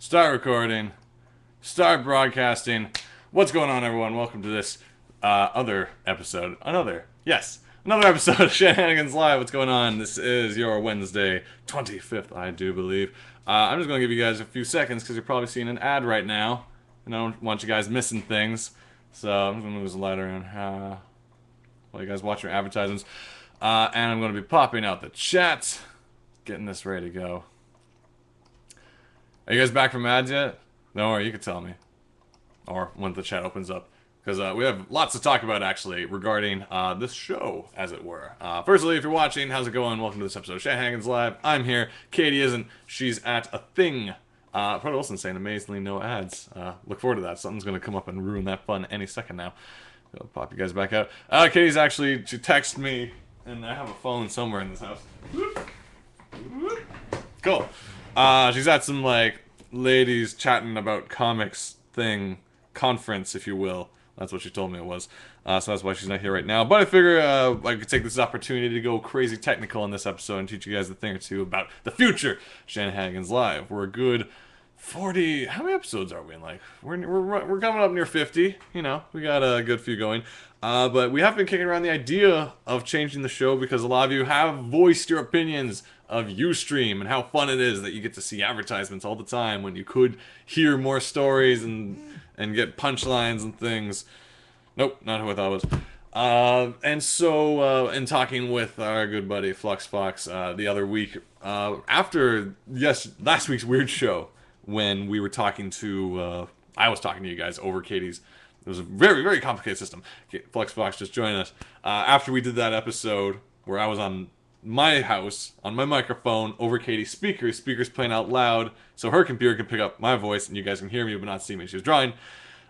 Start recording. Start broadcasting. What's going on, everyone? Welcome to this other episode. Another episode of Shenanigans Live. What's going on? This is your Wednesday 25th, I do believe. I'm just going to give you guys a few seconds because you're probably seeing an ad right now. And I don't want you guys missing things. So I'm just going to move this light around while you guys watch your advertisements. And I'm going to be popping out the chat. Getting this ready to go. Are you guys back from ads yet? Don't worry, you can tell me. Or when the chat opens up. Because we have lots to talk about, actually, regarding this show, as it were. Firstly, if you're watching, how's it going? Welcome to this episode of Shanahanigans Live. I'm here. Katie isn't. She's at a thing. Part Wilson saying, amazingly no ads. Look forward to that. Something's going to come up and ruin that fun any second now. I'll pop you guys back out. Katie's actually, she texted me, and I have a phone somewhere in this house. Cool. She's at some, like, ladies chatting about comics thing, conference, if you will. That's what she told me it was. So that's why she's not here right now. But I figure I could take this opportunity to go crazy technical in this episode and teach you guys a thing or two about the future Shanahanigans Live. We're a good 40... How many episodes are we in? Like, we're coming up near 50. You know, we got a good few going. But we have been kicking around the idea of changing the show because a lot of you have voiced your opinions of Ustream and how fun it is that you get to see advertisements all the time when you could hear more stories and get punchlines and things. Nope, not who I thought it was. And so, in talking with our good buddy FluxFox the other week, after last week's weird show, when we were talking to, I was talking to you guys over Katie's. It was a very, very complicated system. FluxFox just joined us. After we did that episode where I was on my house, on my microphone, over Katie's speakers playing out loud, so her computer can pick up my voice and you guys can hear me but not see me. She was drawing.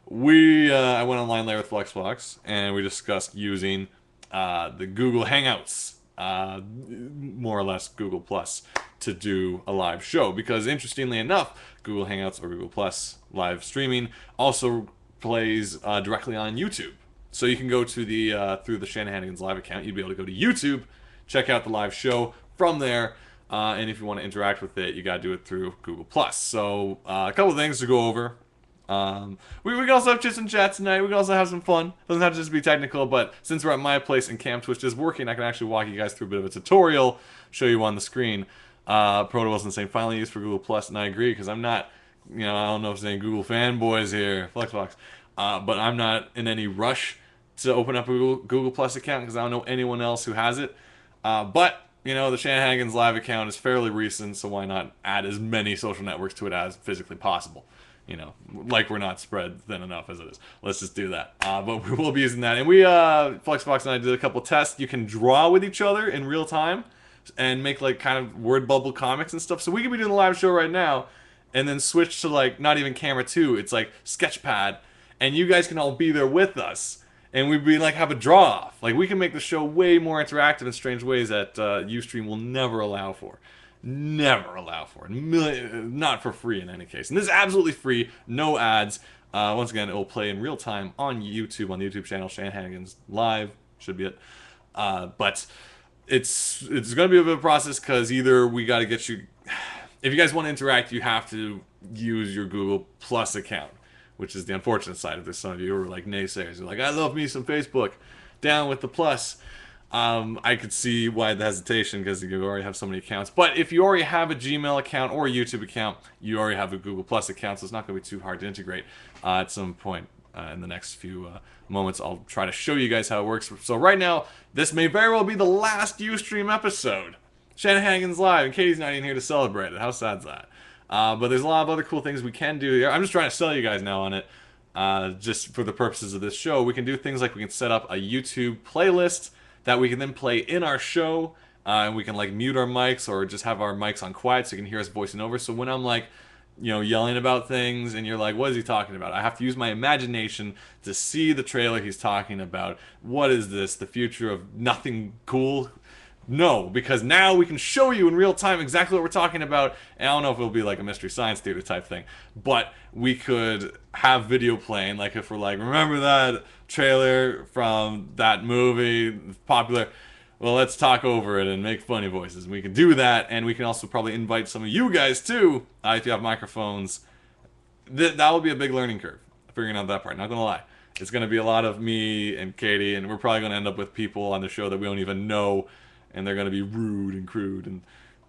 I went online there with FluxFox and we discussed using the Google Hangouts, more or less Google Plus, to do a live show. Because interestingly enough, Google Hangouts or Google Plus live streaming also plays directly on YouTube. So you can go to the through the Shanahanigans Live account, you'd be able to go to YouTube, check out the live show from there, and if you want to interact with it, you got to do it through Google Plus. So a couple of things to go over. We can also have chits and chats tonight. We can also have some fun. Doesn't have to just be technical, but since we're at my place and Cam Twitch is working, I can actually walk you guys through a bit of a tutorial, show you on the screen. Proto Wilson saying finally used for Google Plus, and I agree because I'm not, I don't know if there's any Google fanboys here, FlexBox, but I'm not in any rush to open up a Google Plus account because I don't know anyone else who has it. But the Shanahanigans Live account is fairly recent, so why not add as many social networks to it as physically possible? Like we're not spread thin enough as it is. Let's just do that. But we will be using that. And we, FlexBox and I did a couple tests. You can draw with each other in real time and make like kind of word bubble comics and stuff. So we could be doing a live show right now and then switch to like not even camera 2. It's like Sketchpad. And you guys can all be there with us. And we'd be like, have a draw off. Like, we can make the show way more interactive in strange ways that Ustream will never allow for. Never allow for. Not for free in any case. And this is absolutely free, no ads. Once again, it will play in real time on YouTube, on the YouTube channel, Shanahanigans Live. Should be it. But it's going to be a bit of a process because either we got to get you... If you guys want to interact, you have to use your Google Plus account, which is the unfortunate side of this. Some of you are like naysayers. You're like, I love me some Facebook. Down with the Plus. I could see why the hesitation because you already have so many accounts. But if you already have a Gmail account or a YouTube account, you already have a Google Plus account, so it's not going to be too hard to integrate. At some point in the next few moments, I'll try to show you guys how it works. So right now, this may very well be the last Ustream episode. Shanahanigans Live, and Katie's not even here to celebrate it. How sad's that? But there's a lot of other cool things we can do here. I'm just trying to sell you guys now on it. Just for the purposes of this show, we can do things like we can set up a YouTube playlist that we can then play in our show, and we can like mute our mics or just have our mics on quiet so you can hear us voicing over. So when I'm like, yelling about things and you're like, what is he talking about? I have to use my imagination to see the trailer he's talking about. What is this? The future of nothing cool? No, because now we can show you in real time exactly what we're talking about. And I don't know if it'll be like a Mystery Science Theater type thing, but we could have video playing. Like if we're like, remember that trailer from that movie, popular? Well, let's talk over it and make funny voices. And we can do that, and we can also probably invite some of you guys too, if you have microphones, that will be a big learning curve, figuring out that part. Not gonna lie, it's gonna be a lot of me and Katie, and we're probably gonna end up with people on the show that we don't even know, and they're gonna be rude and crude and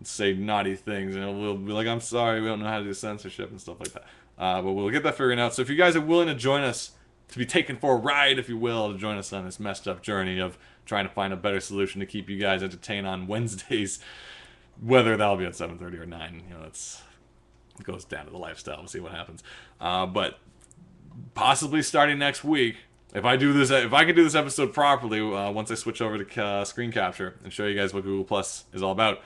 say naughty things, and we'll be like, I'm sorry, we don't know how to do censorship and stuff like that. But we'll get that figured out. So if you guys are willing to join us, to be taken for a ride, if you will, to join us on this messed up journey of trying to find a better solution to keep you guys entertained on Wednesdays, whether that'll be at 7:30 or 9, it goes down to the lifestyle. We'll see what happens. But possibly starting next week, if I can do this episode properly, once I switch over to screen capture and show you guys what Google Plus is all about,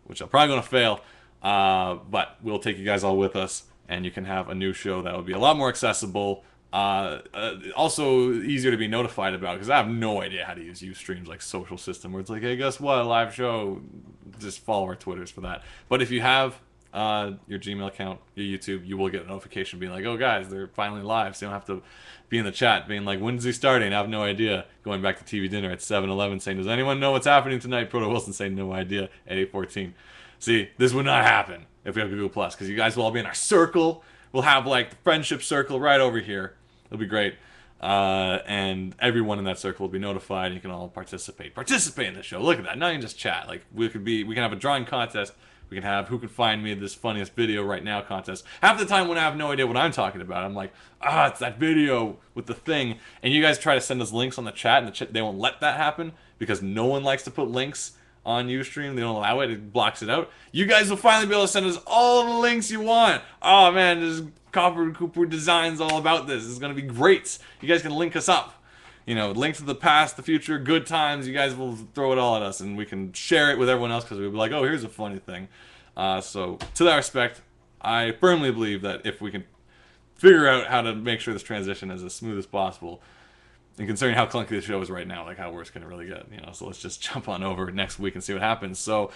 which I'm probably going to fail, but we'll take you guys all with us, and you can have a new show that will be a lot more accessible. Also easier to be notified about, because I have no idea how to use Ustream's like social system where it's like, hey, guess what, a live show, just follow our Twitters for that. But if you have your Gmail account, your YouTube, you will get a notification being like, oh guys, they're finally live, so you don't have to be in the chat being like, when's he starting? I have no idea. Going back to TV dinner at 7-Eleven saying, does anyone know what's happening tonight? Proto Wilson saying no idea at 8:14. See, this would not happen if we have Google Plus, because you guys will all be in our circle. We'll have like the friendship circle right over here. It'll be great. And everyone in that circle will be notified. You can all participate in the show. Look at that. Not even just chat. Like we can have a drawing contest. We can have who can find me this funniest video right now contest. Half the time when I have no idea what I'm talking about, I'm like, it's that video with the thing. And you guys try to send us links on the chat, and they won't let that happen because no one likes to put links on Ustream. They don't allow it. It blocks it out. You guys will finally be able to send us all the links you want. Oh man, there's Copper Cooper Designs all about this. It's going to be great. You guys can link us up. Links to the past, the future, good times. You guys will throw it all at us, and we can share it with everyone else, because we'll be like, oh, here's a funny thing. So to that respect, I firmly believe that if we can figure out how to make sure this transition is as smooth as possible, and considering how clunky the show is right now, like how worse can it really get? So let's just jump on over next week and see what happens. So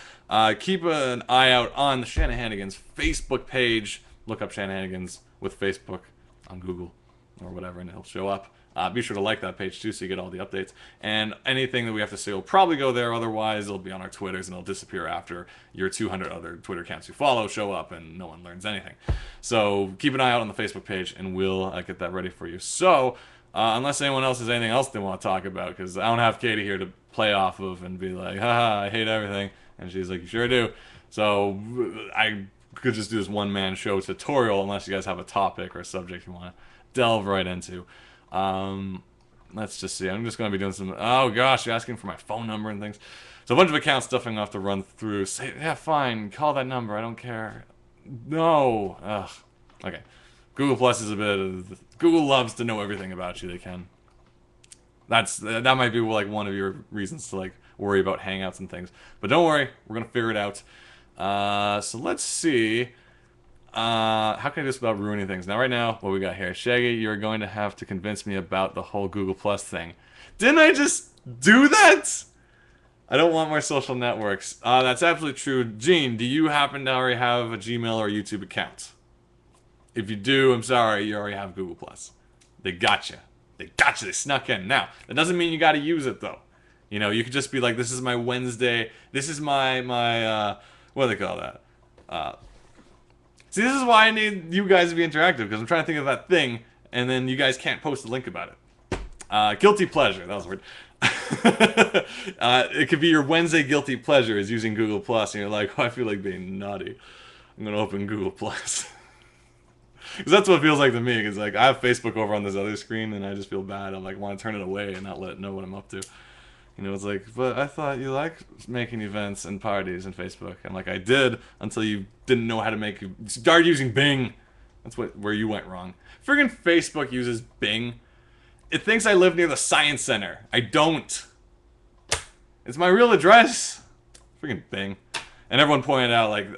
keep an eye out on the Shanahanigans Facebook page. Look up Shanahanigans with Facebook on Google or whatever, and it'll show up. Be sure to like that page too, so you get all the updates. And anything that we have to say will probably go there. Otherwise, it'll be on our Twitters, and it'll disappear after your 200 other Twitter accounts you follow show up, and no one learns anything. So keep an eye out on the Facebook page, and we'll get that ready for you. So unless anyone else has anything else they want to talk about, because I don't have Katie here to play off of and be like, haha, I hate everything. And she's like, you sure do. So I could just do this one-man show tutorial, unless you guys have a topic or a subject you want to delve right into. Let's just see. I'm just going to be doing some... Oh, gosh, you're asking for my phone number and things. So a bunch of account stuff I'm going to have to run through. Say, yeah, fine. Call that number. I don't care. No. Ugh. Okay. Google Plus is a bit of... Google loves to know everything about you. They can. That might be like one of your reasons to like worry about Hangouts and things. But don't worry. We're going to figure it out. So let's see. How can I do this without ruining things? Now, right now, what we got here. Shaggy, you're going to have to convince me about the whole Google Plus thing. Didn't I just do that? I don't want more social networks. That's absolutely true. Gene, do you happen to already have a Gmail or a YouTube account? If you do, I'm sorry, you already have Google Plus. They got you. They snuck in. Now, that doesn't mean you got to use it, though. You could just be like, this is my Wednesday. This is my what do they call that? See, this is why I need you guys to be interactive, because I'm trying to think of that thing, and then you guys can't post a link about it. Guilty pleasure. That was weird. It could be your Wednesday guilty pleasure is using Google Plus, and you're like, oh, I feel like being naughty. I'm going to open Google Plus. Because that's what it feels like to me, because like, I have Facebook over on this other screen, and I just feel bad. I'm like, want to turn it away and not let it know what I'm up to. It's like, but I thought you liked making events and parties in Facebook. And like, I did until you didn't know how to make... Start using Bing. That's where you went wrong. Friggin' Facebook uses Bing. It thinks I live near the Science Center. I don't. It's my real address. Friggin' Bing. And everyone pointed out, like,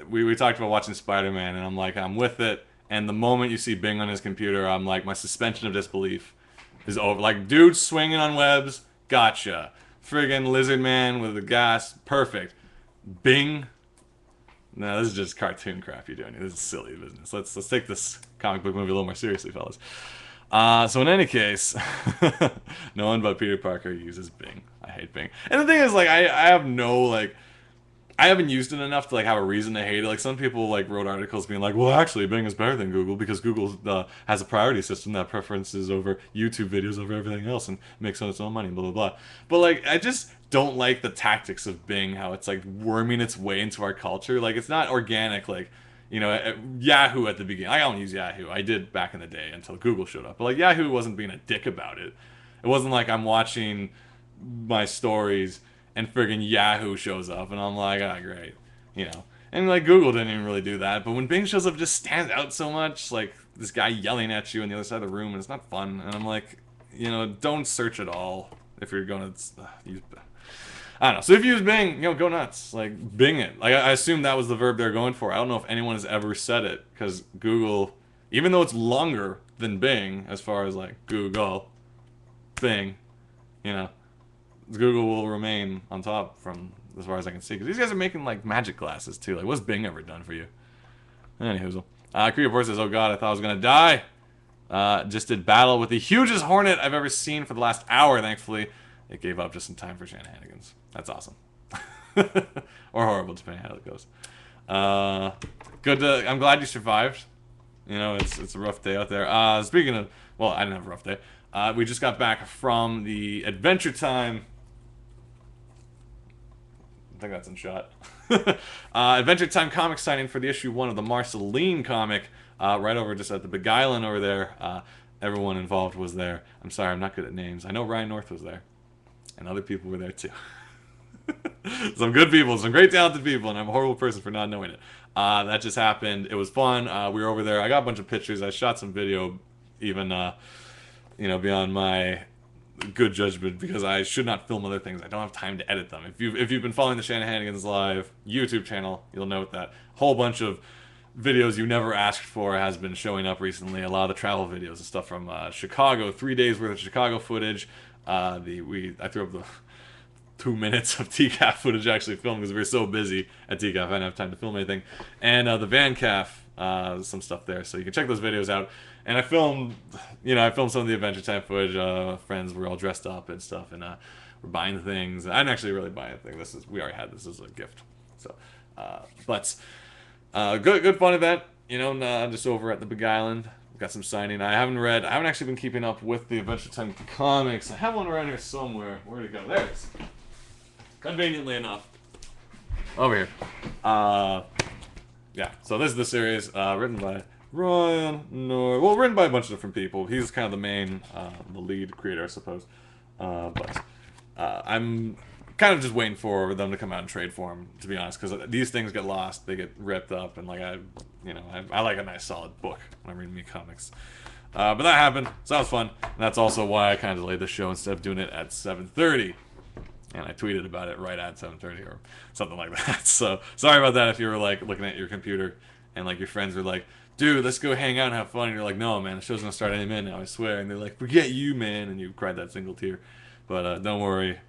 we talked about watching Spider-Man, and I'm like, I'm with it. And the moment you see Bing on his computer, I'm like, my suspension of disbelief is over. Like, dude swinging on webs... Gotcha. Friggin' lizard man with the gas. Perfect. Bing. No, this is just cartoon crap you're doing. This is silly business. Let's take this comic book movie a little more seriously, fellas. So in any case, no one but Peter Parker uses Bing. I hate Bing. And the thing is, like, I have no, like... I haven't used it enough to like have a reason to hate it. Like some people like wrote articles being like, "Well, actually, Bing is better than Google because Google has a priority system that preferences over YouTube videos over everything else and makes its own money." Blah blah blah. But like, I just don't like the tactics of Bing. How it's like worming its way into our culture. Like it's not organic. Like Yahoo at the beginning. I don't use Yahoo. I did back in the day until Google showed up. But like Yahoo wasn't being a dick about it. It wasn't like I'm watching my stories and friggin' Yahoo shows up and I'm like, ah, great, you know. And like Google didn't even really do that, but when Bing shows up, it just stands out so much. Like this guy yelling at you on the other side of the room, and it's not fun. And I'm like, don't search at all if you're going to use. I don't know. So if you use Bing, go nuts. Like Bing it. Like I assume that was the verb they're going for. I don't know if anyone has ever said it because Google, even though it's longer than Bing as far as like Google, Bing, you know, Google will remain on top from as far as I can see. Because these guys are making like magic glasses too. Like, what's Bing ever done for you? Anywho, Kriya says, "Oh God, I thought I was gonna die." Just did battle with the hugest hornet I've ever seen for the last hour. Thankfully, it gave up just in time for Shanahanigans. That's awesome, or horrible depending on how it goes. Good. I'm glad you survived. It's a rough day out there. Speaking of, well, I didn't have a rough day. We just got back from the Adventure Time. I think that's in shot. Adventure Time comic signing for the issue 1 of the Marceline comic, right over just at the Big Island over there. Everyone involved was there. I'm sorry, I'm not good at names. I know Ryan North was there, and other people were there too. Some good people, some great talented people, and I'm a horrible person for not knowing it. That just happened. It was fun. We were over there. I got a bunch of pictures. I shot some video, even beyond my good judgment because I should not film other things. I don't have time to edit them. If you've been following the Shanahanigans Live YouTube channel, you'll note that a whole bunch of videos you never asked for has been showing up recently. A lot of the travel videos and stuff from Chicago, 3 days worth of Chicago footage. I threw up the 2 minutes of TCAF footage actually filmed because we were so busy at TCAF I didn't have time to film anything, and the Van Calf, some stuff there, so you can check those videos out. And I filmed some of the Adventure Time footage. Friends were all dressed up and stuff, and we're buying things. I didn't actually really buy anything. We already had this as a gift. So, but good fun event. Just over at the Big Island. Got some signing. I haven't actually been keeping up with the Adventure Time comics. I have one around here somewhere. Where'd it go? There it is. Conveniently enough, over here. Yeah. So this is the series written by Ryan North. Well, written by a bunch of different people. He's kind of the main, the lead creator, I suppose. But I'm kind of just waiting for them to come out and trade for him, to be honest, because these things get lost, they get ripped up, and like I like a nice solid book when I'm reading me comics. But that happened, so that was fun, and that's also why I kind of delayed the show instead of doing it at 7:30. And I tweeted about it right at 7:30 or something like that. So sorry about that if you were like looking at your computer and like your friends were like, "Dude, let's go hang out and have fun." And you're like, "No, man, the show's gonna start any minute now, I swear." And they're like, "Forget you, man," and you cried that single tear. But don't worry,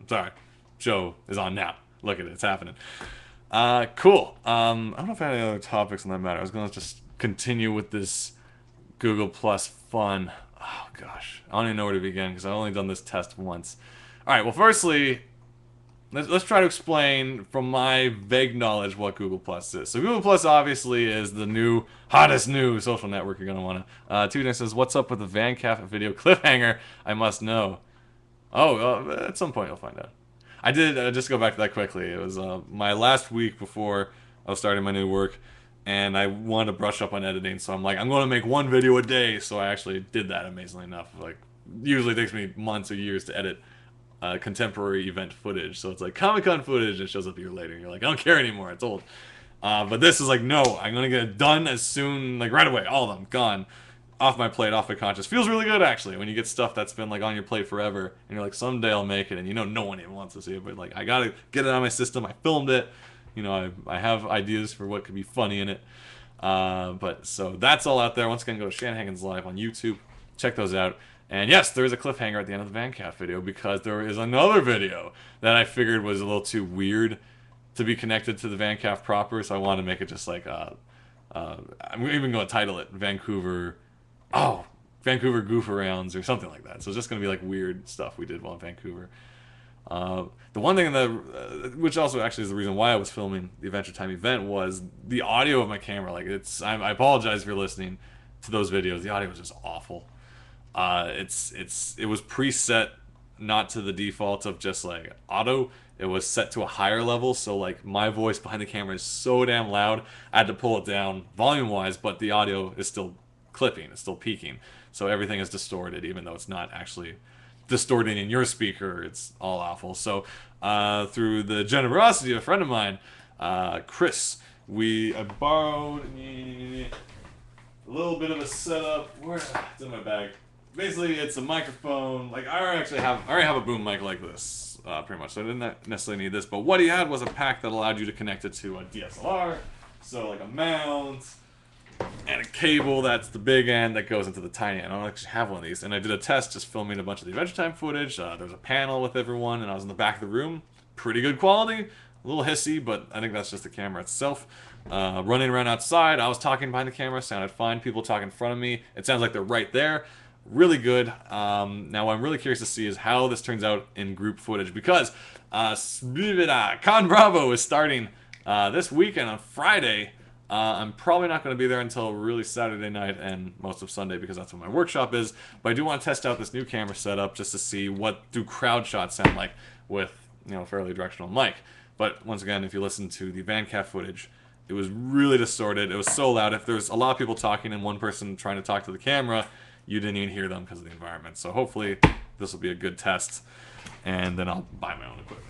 sorry, show is on now. Look at it, it's happening. Cool. I don't know if I had any other topics on that matter. I was gonna just continue with this Google Plus fun. Oh gosh, I don't even know where to begin because I've only done this test once. All right, well, firstly, let's try to explain from my vague knowledge what Google Plus is. So Google Plus obviously is the hottest new social network you're going to want to. Tudor says, "What's up with the Van Calf video cliffhanger? I must know." Oh, at some point you'll find out. I did just go back to that quickly. It was my last week before I was starting my new work, and I wanted to brush up on editing, so I'm like, I'm going to make one video a day, so I actually did that, amazingly enough. Like, usually it takes me months or years to edit contemporary event footage, so it's like Comic-Con footage, and it shows up a year later, and you're like, I don't care anymore, it's old. But this is like, no, I'm gonna get it done as soon, like right away, all of them, gone, off my plate, off my conscience. Feels really good, actually, when you get stuff that's been like on your plate forever, and you're like, someday I'll make it, and no one even wants to see it, but like, I gotta get it on my system, I filmed it, I have ideas for what could be funny in it. But so that's all out there. Once again, go to Shanahanigans Live on YouTube, check those out. And yes, there is a cliffhanger at the end of the Van Calf video because there is another video that I figured was a little too weird to be connected to the Van Calf proper, so I wanted to make it just like, I'm even going to title it Vancouver Goof Arounds or something like that. So it's just going to be like weird stuff we did while in Vancouver. The one thing that, which also actually is the reason why I was filming the Adventure Time event, was the audio of my camera. Like I apologize if you're listening to those videos. The audio was just awful. It was preset not to the default of just like auto. It was set to a higher level, so like my voice behind the camera is so damn loud. I had to pull it down volume wise, but the audio is still clipping. It's still peaking, so everything is distorted, even though it's not actually distorting in your speaker. It's all awful. So through the generosity of a friend of mine, Chris, I borrowed a little bit of a setup. Where it's in my bag. Basically, it's a microphone. Like I already have a boom mic like this, pretty much. So I didn't necessarily need this. But what he had was a pack that allowed you to connect it to a DSLR. So like a mount and a cable. That's the big end that goes into the tiny end. I don't actually have one of these. And I did a test just filming a bunch of the Adventure Time footage. There was a panel with everyone, and I was in the back of the room. Pretty good quality. A little hissy, but I think that's just the camera itself. Running around outside, I was talking behind the camera, sounded fine. People talking in front of me, it sounds like they're right there. Really good. Now, what I'm really curious to see is how this turns out in group footage, because Con Bravo is starting this weekend on Friday. I'm probably not going to be there until really Saturday night and most of Sunday, because that's when my workshop is. But I do want to test out this new camera setup just to see what do crowd shots sound like with, fairly directional mic. But once again, if you listen to the VanCaf footage, it was really distorted. It was so loud. If there's a lot of people talking and one person trying to talk to the camera, you didn't even hear them because of the environment. So hopefully this will be a good test, and then I'll buy my own equipment.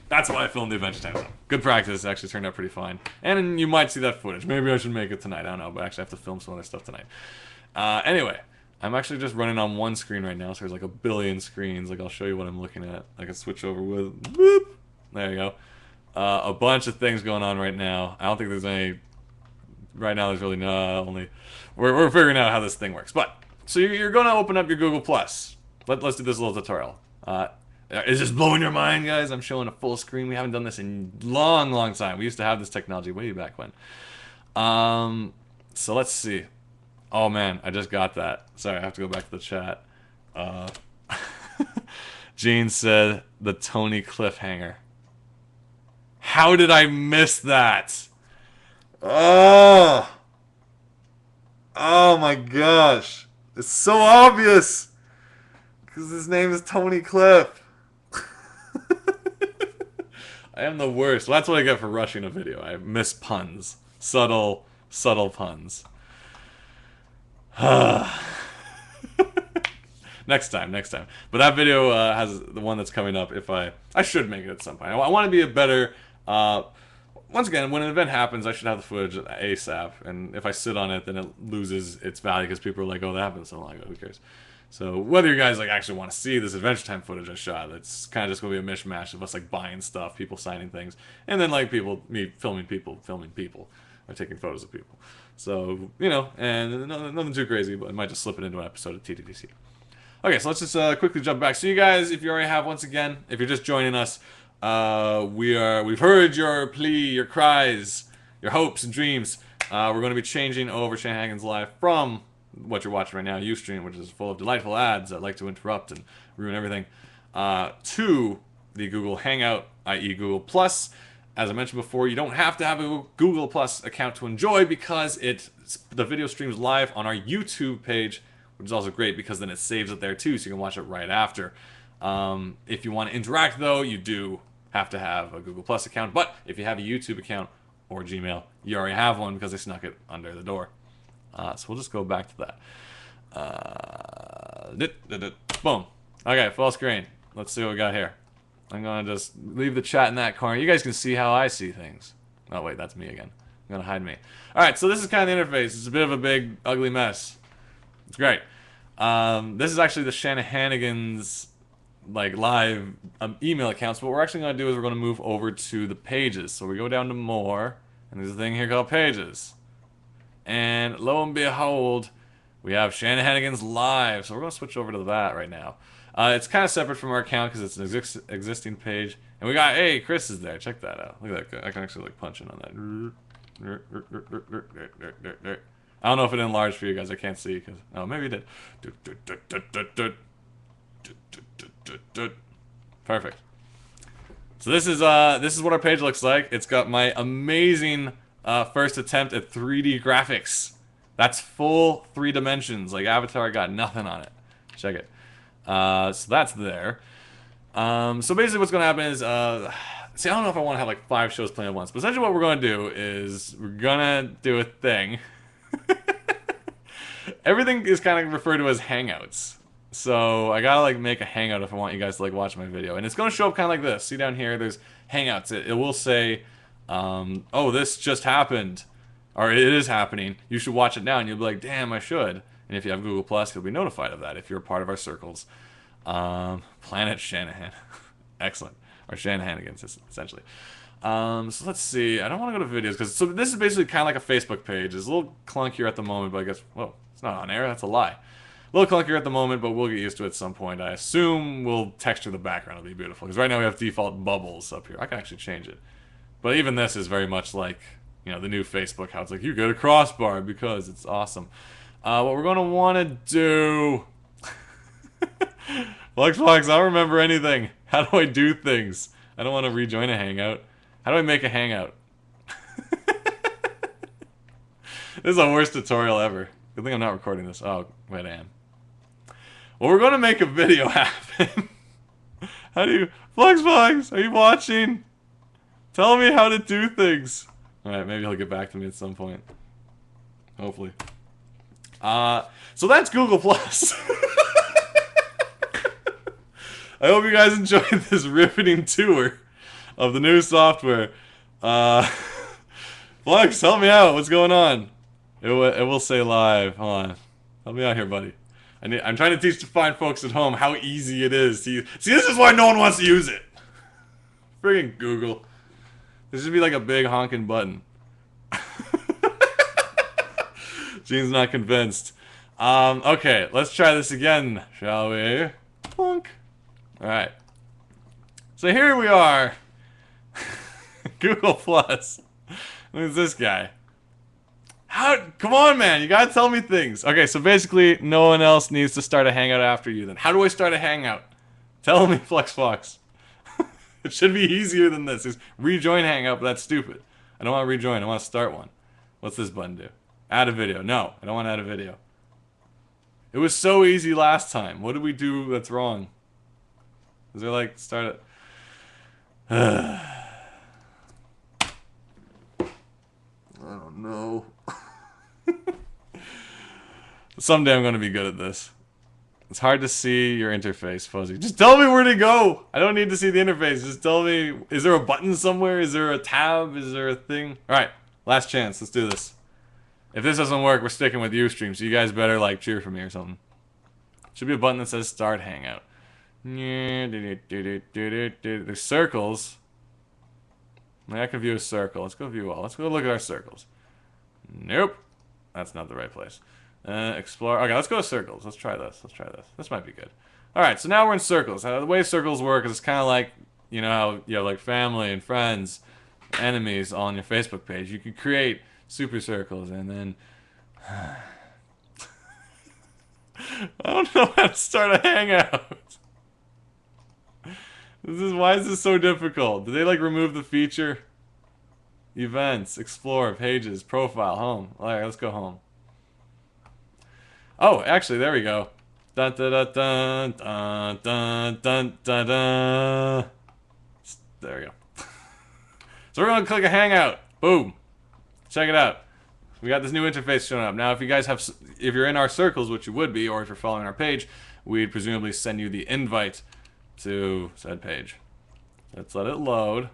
That's why I filmed the Adventure Time. Good practice. It actually turned out pretty fine. And you might see that footage. Maybe I should make it tonight. I don't know, but I actually have to film some other stuff tonight. Anyway, I'm actually just running on one screen right now, so there's like a billion screens. Like, I'll show you what I'm looking at. I can switch over with... Whoop! There you go. A bunch of things going on right now. I don't think there's any... Right now, there's really no... Only... We're figuring out how this thing works. But, so you're going to open up your Google+. Let's do this little tutorial. Is this blowing your mind, guys? I'm showing a full screen. We haven't done this in long, long time. We used to have this technology way back when. So let's see. Oh, man, I just got that. Sorry, I have to go back to the chat. Gene said the Tony cliffhanger. How did I miss that? Oh my gosh. It's so obvious. Because his name is Tony Cliff. I am the worst. Well, that's what I get for rushing a video. I miss puns. Subtle puns. Next time. But that video has the one that's coming up. If I should make it at some point. I want to be a better... once again, when an event happens, I should have the footage ASAP. And if I sit on it, then it loses its value because people are like, "Oh, that happened so long ago. Who cares?" So whether you guys actually want to see this Adventure Time footage I shot, it's kind of just going to be a mishmash of us buying stuff, people signing things, and then me filming people, or taking photos of people. So and nothing too crazy, but I might just slip it into an episode of TTDC. Okay, so let's just quickly jump back. So you guys, if you already have, once again, if you're just joining us, we've heard your plea, your cries, your hopes and dreams. We're going to be changing over Shanahanigans Live from what you're watching right now, Ustream, which is full of delightful ads that like to interrupt and ruin everything, to the Google Hangout, i.e. Google Plus. As I mentioned before, you don't have to have a Google Plus account to enjoy, because the video streams live on our YouTube page, which is also great because then it saves it there too, so you can watch it right after. If you want to interact, though, you do have to have a Google Plus account. But if you have a YouTube account or Gmail, you already have one because they snuck it under the door. So we'll just go back to that. Boom. Okay, full screen. Let's see what we got here. I'm going to just leave the chat in that corner. You guys can see how I see things. Oh, wait, that's me again. I'm going to hide me. All right, so this is kind of the interface. It's a bit of a big, ugly mess. It's great. This is actually the Shanahanigans live email accounts. What we're actually going to do is we're going to move over to the pages. So we go down to more, and there's a thing here called pages. And lo and behold, we have Shanahanigans Live. So we're going to switch over to that right now. It's kind of separate from our account because it's an existing page. And we got, hey, Chris is there. Check that out. Look at that. I can actually punch in on that. I don't know if it enlarged for you guys. I can't see because... Oh, maybe it did. Perfect. So this is what our page looks like. It's got my amazing first attempt at 3D graphics. That's full 3 dimensions. Like Avatar got nothing on it. Check it. So that's there. So basically what's going to happen is, see, I don't know if I want to have like 5 shows playing at once, but essentially what we're going to do is we're going to do a thing. Everything is kind of referred to as Hangouts. So I gotta like make a hangout if I want you guys to like watch my video, and it's gonna show up kind of like this. See down here, there's Hangouts. It will say, "Oh, this just happened," or "It is happening. You should watch it now." And you'll be like, "Damn, I should." And if you have Google Plus, you'll be notified of that if you're a part of our circles. Planet Shanahan, excellent, or Shanahanigans essentially. So let's see. I don't want to go to videos because this is basically kind of like a Facebook page. It's a little clunkier at the moment, but I guess it's not on air. That's a lie. A little clunkier at the moment, but we'll get used to it at some point. I assume we'll texture the background. It'll be beautiful. Because right now we have default bubbles up here. I can actually change it. But even this is very much like, the new Facebook, how it's like, you get a crossbar because it's awesome. What we're going to want to do... Flux, I don't remember anything. How do I do things? I don't want to rejoin a hangout. How do I make a hangout? This is the worst tutorial ever. Good thing I'm not recording this. Oh, wait, I am. Well, we're going to make a video happen. How do you... Flux, are you watching? Tell me how to do things. Alright, maybe he'll get back to me at some point. Hopefully. So that's Google Plus. I hope you guys enjoyed this riveting tour of the new software. Flux, help me out. What's going on? It will say live. Hold on. Help me out here, buddy. I'm trying to teach the fine folks at home how easy it is to use. See, this is why no one wants to use it. Friggin' Google. This should be like a big honking button. Gene's not convinced. Okay, let's try this again, shall we? Plunk. Alright. So here we are. Google Plus. Look at this guy. Come on, man. You gotta tell me things. Okay, so basically, no one else needs to start a hangout after you then. How do I start a hangout? Tell me, Flux. It should be easier than this. It's rejoin hangout, but that's stupid. I don't want to rejoin. I want to start one. What's this button do? Add a video. No, I don't want to add a video. It was so easy last time. What did we do that's wrong? Is there like, start it? I don't know. Someday I'm going to be good at this. It's hard to see your interface, Fuzzy. Just tell me where to go! I don't need to see the interface. Just tell me, is there a button somewhere? Is there a tab? Is there a thing? Alright, last chance. Let's do this. If this doesn't work, we're sticking with Ustream, so you guys better, like, cheer for me or something. Should be a button that says Start Hangout. There's circles. I can view a circle. Let's go view all. Let's go look at our circles. Nope. That's not the right place. Explore. Okay, let's go to circles. Let's try this. This might be good. Alright, so now we're in circles. The way circles work is it's kind of like, how you have like family and friends, enemies all on your Facebook page. You can create super circles and then... I don't know how to start a hangout. Why is this so difficult? Did they like remove the feature? Events, explore, pages, profile, home. Alright, let's go home. Oh, actually, there we go. Dun dun dun dun dun dun dun dun dun. There we go. So we're gonna click a hangout. Boom. Check it out. We got this new interface showing up. Now, if you guys have, if you're in our circles, which you would be, or if you're following our page, we'd presumably send you the invite to said page. Let's let it load.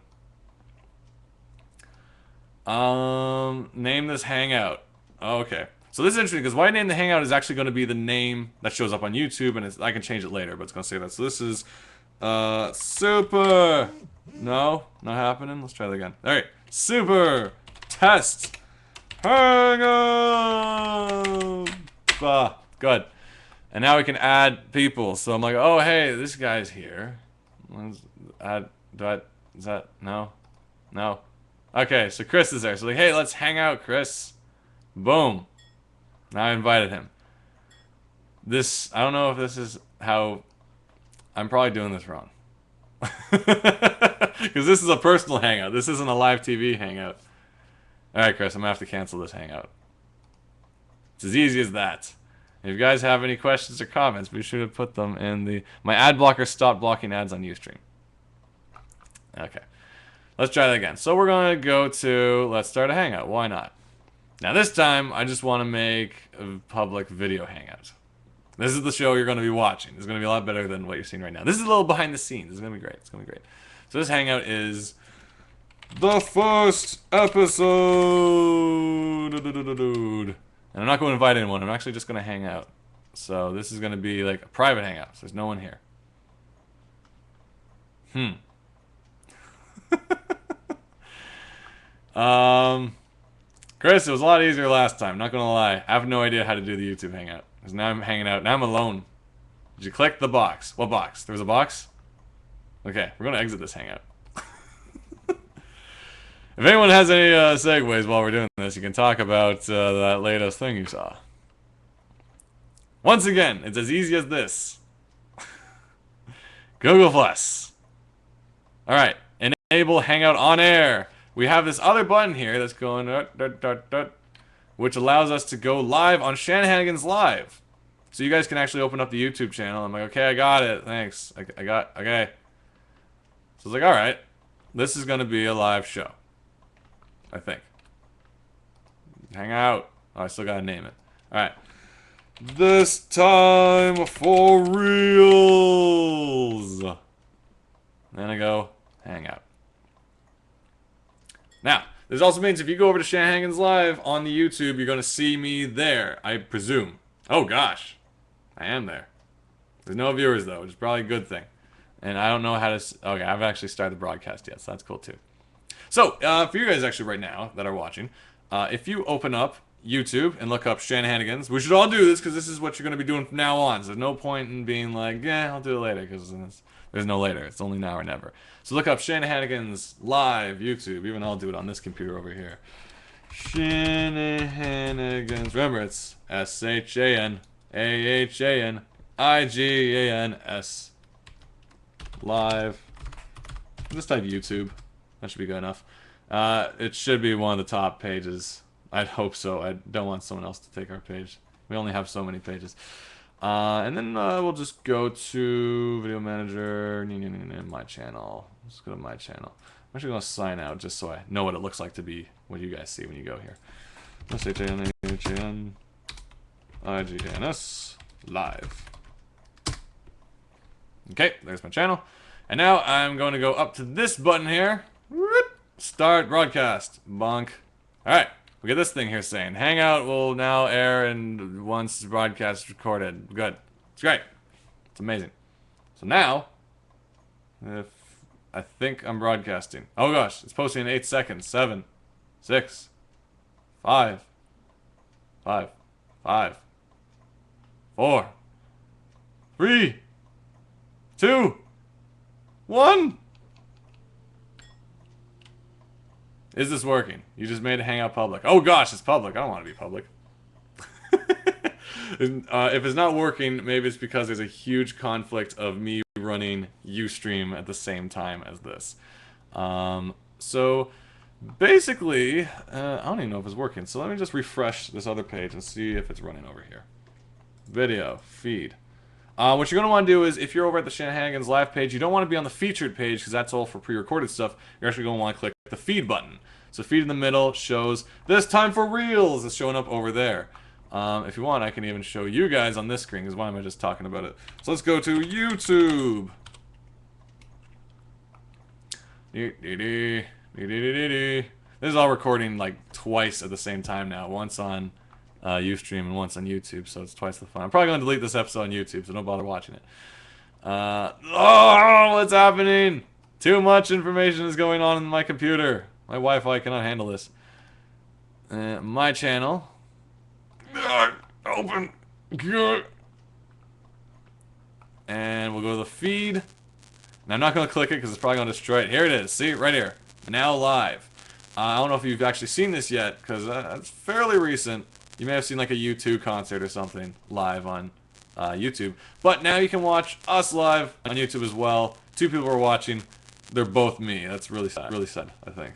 Name this hangout. Okay. So this is interesting because why name the hangout is actually going to be the name that shows up on YouTube, and I can change it later, but it's going to say that. So this is super. No, not happening. Let's try that again. All right, super test hangout. Good. And now we can add people. So I'm like, oh hey, this guy's here. Let's add. Is that no? No. Okay, so Chris is there. So like, hey, let's hang out, Chris. Boom. Now I invited him. This, I don't know if this is how I'm probably doing this wrong. Because this is a personal hangout. This isn't a live TV hangout. Alright, Chris, I'm going to have to cancel this hangout. It's as easy as that. If you guys have any questions or comments, be sure to put them in the... My ad blocker stopped blocking ads on Ustream. Okay. Let's try that again. So we're going to go to... Let's start a hangout. Why not? Now this time, I just want to make a public video hangout. This is the show you're going to be watching. It's going to be a lot better than what you're seeing right now. This is a little behind the scenes. It's going to be great. It's going to be great. So this hangout is the first episode. And I'm not going to invite anyone. I'm actually just going to hang out. So this is going to be like a private hangout. So there's no one here. Chris, it was a lot easier last time. Not going to lie. I have no idea how to do the YouTube hangout. Because now I'm hanging out. Now I'm alone. Did you click the box? What box? There was a box? Okay, we're going to exit this hangout. If anyone has any segues while we're doing this, you can talk about that latest thing you saw. Once again, it's as easy as this. Google Plus. Alright, enable Hangout on air. We have this other button here that's going... which allows us to go live on Shanahanigans Live. So you guys can actually open up the YouTube channel. I'm like, okay, I got it. Thanks. Okay. So I was like, alright. This is going to be a live show. I think. Hang out. Oh, I still got to name it. Alright. This time for reals. Then I go, hang out. Now, this also means if you go over to Shanahanigans Live on the YouTube, you're going to see me there, I presume. Oh gosh. I am there. There's no viewers though, which is probably a good thing. And I don't know how to... Okay, I haven't actually started the broadcast yet, so that's cool too. So, for you guys actually right now that are watching, if you open up YouTube and look up Shanahanigans, we should all do this because this is what you're going to be doing from now on. So there's no point in being like, yeah, I'll do it later because there's no later. It's only now or never. So look up Shanahanigans Live YouTube, even though I'll do it on this computer over here. Shanahanigans. Remember, it's SHANAHANIGANS. Live. Just type YouTube. That should be good enough. It should be one of the top pages. I'd hope so. I don't want someone else to take our page. We only have so many pages. And then we'll just go to Video Manager, my channel. Let's go to my channel. I'm actually going to sign out just so I know what it looks like to be what you guys see when you go here. SHANAHANIGANS Live. Okay, there's my channel. And now I'm going to go up to this button here. Start broadcast. Bonk. Alright, we get this thing here saying Hangout will now air and once the broadcast is recorded. Good. It's great. It's amazing. So now, if I think I'm broadcasting. Oh gosh, it's posting in 8 seconds. 7, 6, 5, 5, 5, 4, 3, 2, 1. Is this working? You just made it Hangout public. Oh gosh, it's public. I don't want to be public. If it's not working, maybe it's because there's a huge conflict of me running Ustream at the same time as this. So basically, I don't even know if it's working. So let me just refresh this other page and see if it's running over here. Video, feed. What you're going to want to do is, if you're over at the Shanahanigans Live page, you don't want to be on the featured page because that's all for pre-recorded stuff. You're actually going to want to click the feed button. So feed in the middle shows this time for reals. It's showing up over there. If you want, I can even show you guys on this screen because why am I just talking about it? So let's go to YouTube. This is all recording like twice at the same time now. Once on Ustream and once on YouTube, so it's twice the fun. I'm probably going to delete this episode on YouTube, so don't bother watching it. Oh, what's happening? Too much information is going on in my computer. My Wi-Fi cannot handle this. My channel. Open. And we'll go to the feed. Now I'm not going to click it because it's probably going to destroy it. Here it is. See? Right here. Now live. I don't know if you've actually seen this yet because it's fairly recent. You may have seen like a U2 concert or something live on YouTube. But now you can watch us live on YouTube as well. 2 people are watching. They're both me. That's really sad. Really sad, I think.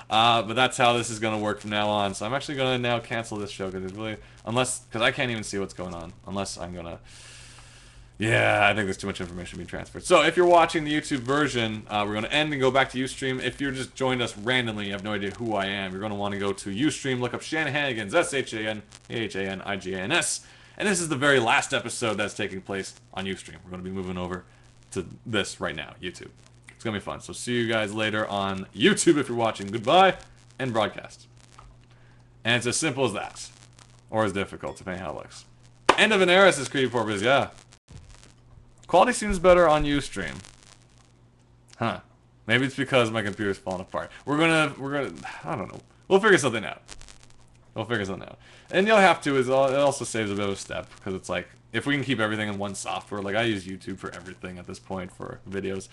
But that's how this is going to work from now on. So I'm actually going to now cancel this show because I can't even see what's going on unless I'm going to. Yeah, I think there's too much information being transferred. So if you're watching the YouTube version, we're going to end and go back to Ustream. If you're just joined us randomly, you have no idea who I am, you're going to want to go to Ustream, look up Shanahanigans, Shanahanigans. And this is the very last episode that's taking place on Ustream. We're going to be moving over to this right now, YouTube. It's going to be fun. So see you guys later on YouTube if you're watching. Goodbye and broadcast. And it's as simple as that. Or as difficult, depending how it looks. End of an era, says Creepy Porpoise, yeah. Quality seems better on Ustream. Huh. Maybe it's because my computer's falling apart. We're gonna, I don't know. We'll figure something out. And you'll have to, it also saves a bit of a step, because it's like, if we can keep everything in one software, like I use YouTube for everything at this point for videos.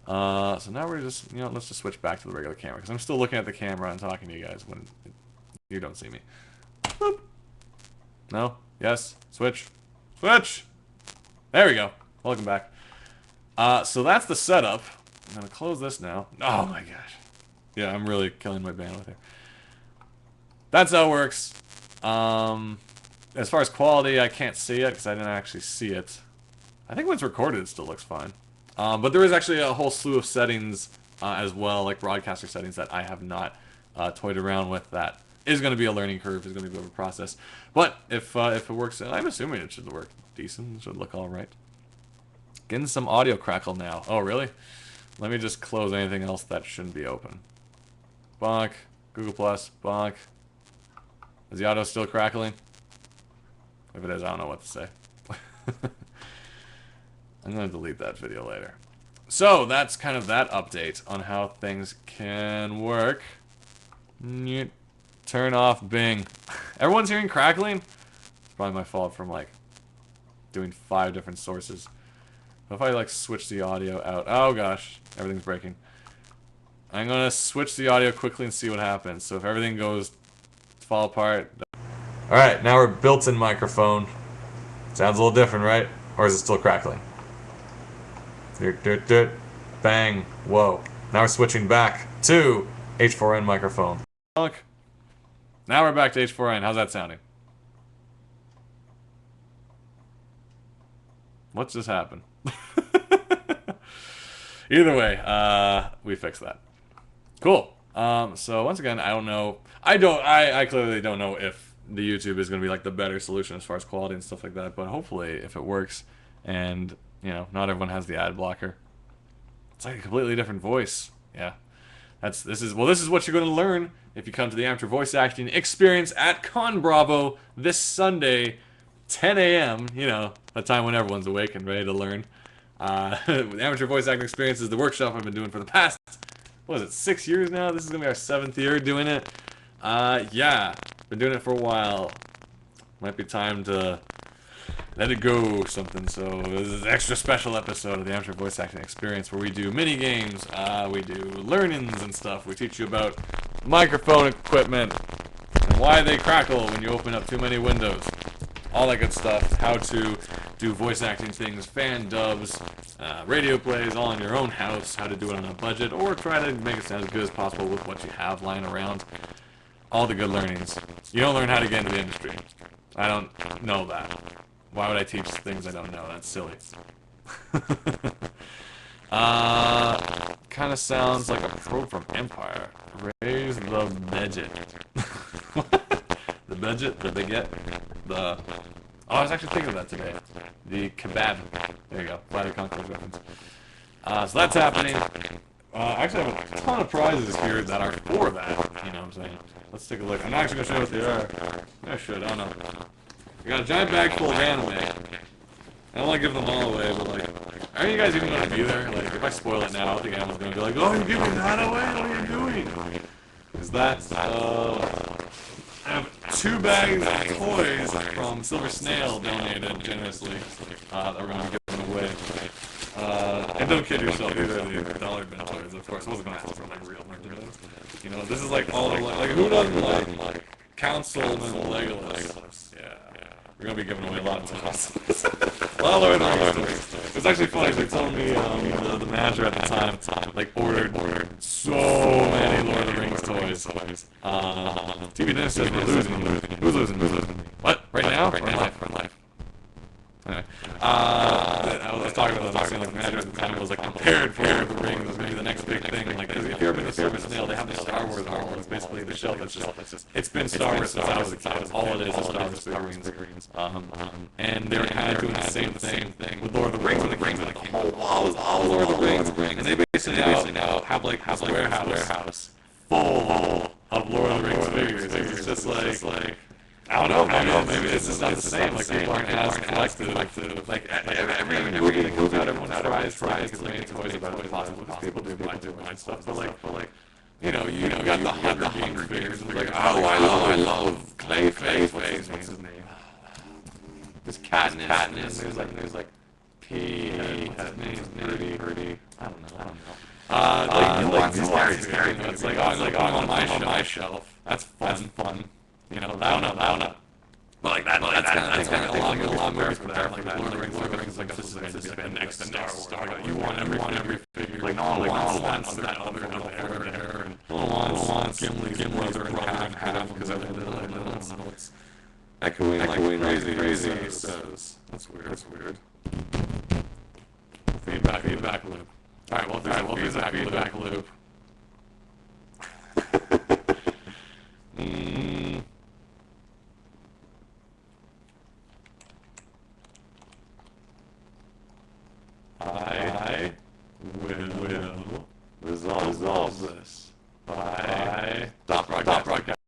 So now we're just, let's just switch back to the regular camera, because I'm still looking at the camera and talking to you guys when you don't see me. Boop. No? Yes? Switch? Switch! There we go. Welcome back. So that's the setup. I'm going to close this now. Oh my gosh. Yeah, I'm really killing my bandwidth here. That's how it works. As far as quality, I can't see it because I didn't actually see it. I think when it's recorded, it still looks fine. But there is actually a whole slew of settings as well, like broadcaster settings that I have not toyed around with. That is going to be a learning curve. Is going to be a bit of a process. But if it works, I'm assuming it should work decent. It should look all right. Getting some audio crackle now. Oh, really? Let me just close anything else that shouldn't be open. Bonk. Google Plus. Bonk. Is the audio still crackling? If it is, I don't know what to say. I'm going to delete that video later. So, that's kind of that update on how things can work. Turn off Bing. Everyone's hearing crackling? It's probably my fault from, like, doing 5 different sources. But if I, like, switch the audio out... Oh, gosh. Everything's breaking. I'm going to switch the audio quickly and see what happens. So if everything goes... fall apart... Alright, now we're built-in microphone. Sounds a little different, right? Or is it still crackling? Bang. Whoa. Now we're switching back to H4n microphone. Look. Now we're back to H4n. How's that sounding? What's just happened? Either way, we fixed that. Cool. So once again, I don't know. I clearly don't know if the YouTube is going to be like the better solution as far as quality and stuff like that. But hopefully, if it works, and not everyone has the ad blocker, it's like a completely different voice. Yeah, this is what you're going to learn if you come to the amateur voice acting experience at Con Bravo this Sunday, 10 a.m. The time when everyone's awake and ready to learn. The amateur voice acting experience is the workshop I've been doing for the past, 6 years now? This is going to be our 7th year doing it. Yeah, been doing it for a while. Might be time to let it go or something. So this is an extra special episode of the amateur voice acting experience where we do mini games, we do learnings and stuff. We teach you about microphone equipment and why they crackle when you open up too many windows. All that good stuff. How to do voice acting things, fan dubs, radio plays all in your own house. How to do it on a budget, or try to make it sound as good as possible with what you have lying around. All the good learnings. You don't learn how to get into the industry. I don't know that. Why would I teach things I don't know? That's silly. Kind of sounds like a probe from Empire. Raise the budget. The budget, the baguette, the... Oh, I was actually thinking of that today. The kebab. There you go. Flight of Conchords reference. So that's happening. I actually have a ton of prizes here that are for that. You know what I'm saying? Let's take a look. I'm not actually going to show what they are. I should. I don't know. I got a giant bag full of anime. I don't want to give them all away, but like... Are you guys even going to be there? Like, if I spoil it now, I think everyone's going to be like, oh, you're giving that away? What are you doing? Is that, I have 2 bags of toys from Silver Snail donated generously that we're going to be giving away. And don't kid yourself, these are the dollar bin toys, of course. I wasn't going to ask for like real merchandise. This is like all the, like who doesn't like Councilman Legolas? Yeah. We're gonna be giving away a lot of toys. A lot of Lord of the Rings toys. It's actually funny. They told me the manager at the time like ordered so many Lord of the Rings toys. TV Dinner says we're losing. Who's losing? What? Right now? Right now? For life. Anyway, I was talking about this, like the manager at the time was like prepared for Lord of the Rings was maybe the next big thing. Like, because if you've ever been to Service Nail, they have the Star Wars armor. It's basically the shelf that's just, it's been Star Wars since I was a kid. All it is Star Wars figurines. And they were kind of doing the same thing with Lord of the Rings when they came to like the whole wall was all Lord of the Rings. And they basically now have like a warehouse full of Lord of the Rings figures. It's just like, I don't know, maybe it's just not the same. Like, people aren't as collective. Like, every movie that comes out, everyone tries because they make toys about it as possible. Because people do buy stuff. But like, you got the Hunger figures. It's like, oh, I love Clayface. What's his name? There's Katniss. There's like P. His name's Birdie. I don't know. Like scary. It's like on my shelf. That's fun. I don't know. But like that's kind of thing. A lot of movies prepare for that. Lord of the Rings is like this is the next Star Wars. You want every figure. Like no one wants that other hair and no one wants Gimli's brother in half because of the it's echoing like crazy. That's weird. Feedback loop. All right, well, there's a feedback loop. I will resolve this by stop